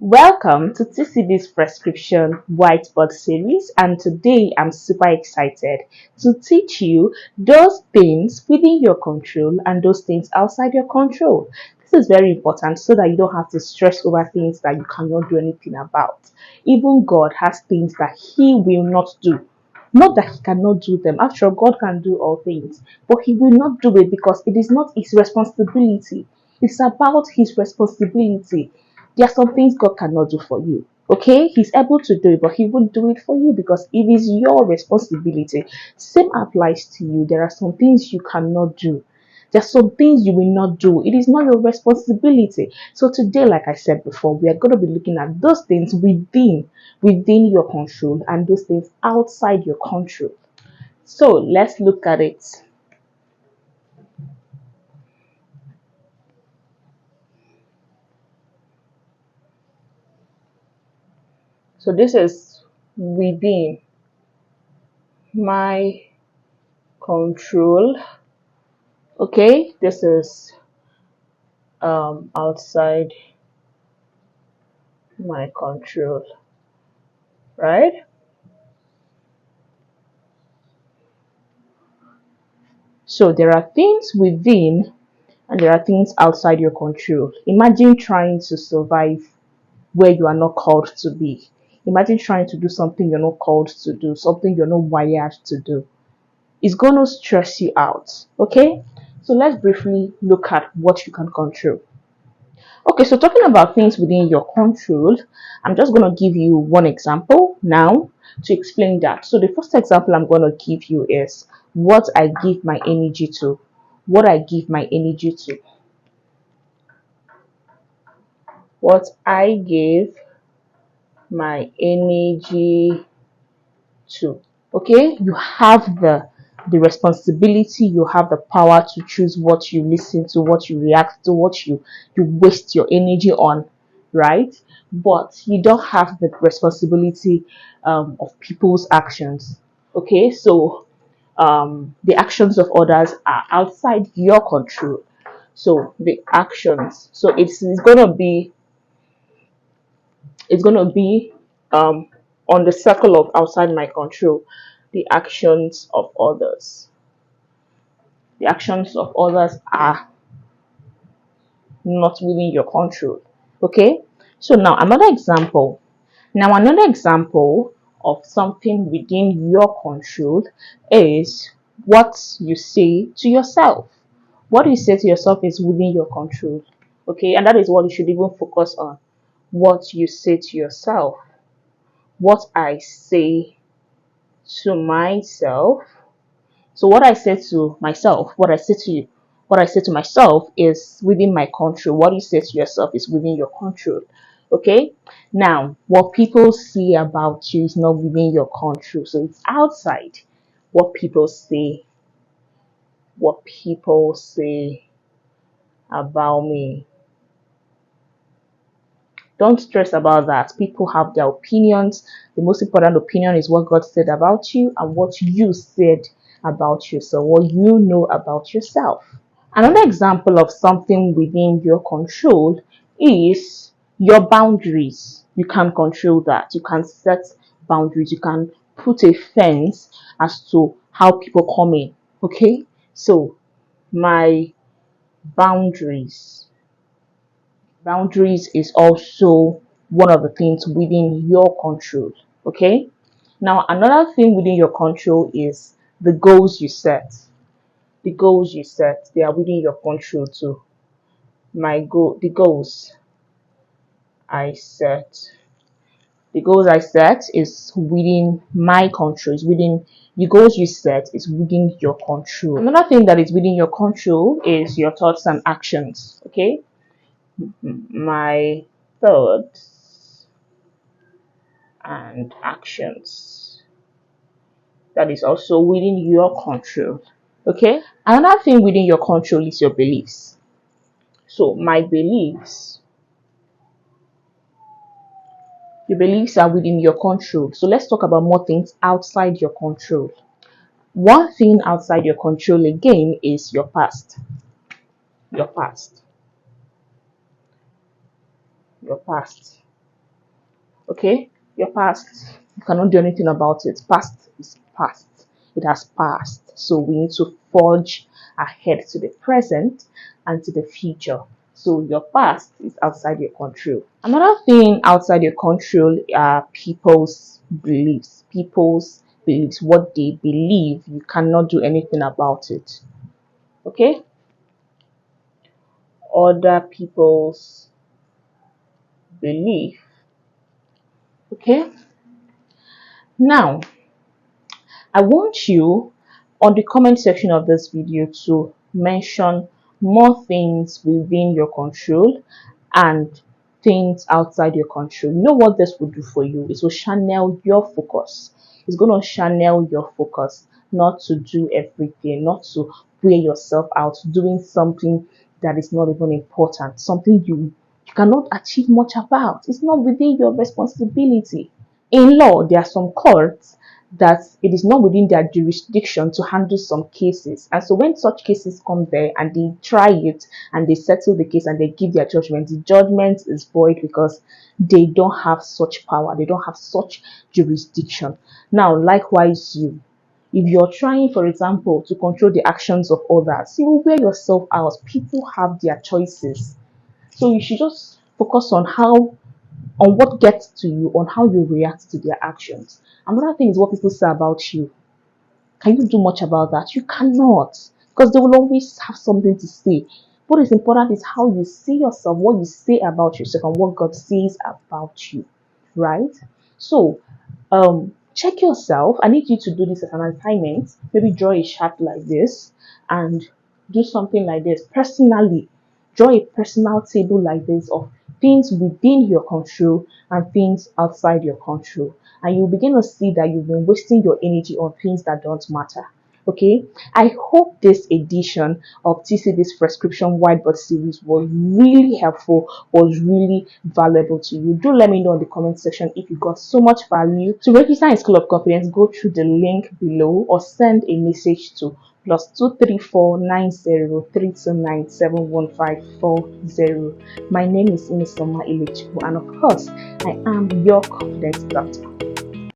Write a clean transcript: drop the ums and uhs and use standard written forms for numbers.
Welcome to TCB's prescription whiteboard series, and today I'm super excited to teach you those things within your control and those things outside your control. This is very important so that you don't have to stress over things that you cannot do anything about. Even God has things that He will not do. Not that He cannot do them. After all, God can do all things, but He will not do it because it is not His responsibility. It's about His responsibility. There are some things God cannot do for you. Okay, He's able to do it, but He won't do it for you because it is your responsibility. Same applies to you. There are some things you cannot do. There are some things you will not do. It is not your responsibility. So today, like I said before, we are going to be looking at those things within your control and those things outside your control. So let's look at it. So this is within my control. Okay, this is outside my control, right? So there are things within and there are things outside your control. Imagine trying to survive where you are not called to be. Imagine trying to do something you're not called to do, something you're not wired to do. It's going to stress you out. Okay, so let's briefly look at what you can control. Okay, so talking about things within your control, I'm just going to give you one example now to explain that. So the first example I'm going to give you is what I give my energy to. What I give my energy to. What I give my energy to. Okay, you have the responsibility, you have the power to choose what you listen to, what you react to, what you waste your energy on, right? But you don't have the responsibility of people's actions. Okay, so the actions of others are outside your control. So the actions, so it's gonna be on the circle of outside my control. The actions of others. The actions of others are not within your control. Okay. So now another example. Now another example of something within your control is what you say to yourself. What you say to yourself is within your control. Okay, and that is what you should even focus on. What you say to yourself. What I say to myself. So what I say to myself, what I say to you, what I say to myself is within my control. What you say to yourself is within your control. Okay? Now, what people see about you is not within your control. So it's outside what people say, what people say about me. Don't stress about that. People have their opinions. The most important opinion is what God said about you and what you said about yourself, what you know about yourself. Another example of something within your control is your boundaries. You can control that. You can set boundaries. You can put a fence as to how people come in. Okay? So, my boundaries. Boundaries is also one of the things within your control. Okay? Now, another thing within your control is the goals you set. The goals you set, they are within your control too. The goals I set. The goals I set is within my control. It's within the goals you set is within your control. Another thing that is within your control is your thoughts and actions. Okay, my thoughts and actions. That is also within your control. Okay, another thing within your control is your beliefs. So my beliefs, your beliefs are within your control. So let's talk about more things outside your control. One thing outside your control again is your past. Your past. Your past. Okay, your past, you cannot do anything about it. Past is past, it has passed. So we need to forge ahead to the present and to the future. So your past is outside your control. Another thing outside your control are people's beliefs. People's beliefs, what they believe, you cannot do anything about it. Okay, other people's belief. Okay, now I want you on the comment section of this video to mention more things within your control and things outside your control. You know what this will do for you? It will channel your focus. It's going to channel your focus not to do everything, not to wear yourself out doing something that is not even important, something you cannot achieve much about. It's not within your responsibility. In law, there are some courts that it is not within their jurisdiction to handle some cases. And so when such cases come there and they try it and they settle the case and they give their judgment, the judgment is void because they don't have such power, they don't have such jurisdiction. Now, likewise, if you're trying, for example, to control the actions of others, you will wear yourself out. People have their choices. So you should just focus on what gets to you, on how you react to their actions. Another thing is what people say about you. Can you do much about that? You cannot, because they will always have something to say. What is important is how you see yourself, what you say about yourself, and what God says about you, right? So, check yourself. I need you to do this as an assignment. Maybe draw a chart like this and do something like this personally. Draw a personal table like this of things within your control and things outside your control. And you'll begin to see that you've been wasting your energy on things that don't matter. Okay, I hope this edition of TCB's prescription whiteboard series was really helpful, was really valuable to you. Do let me know in the comment section if you got so much value. To register in School of Confidence, go through the link below or send a message to +2349032971540. My name is Imisoma Ilichibu, and of course, I am your confidence doctor.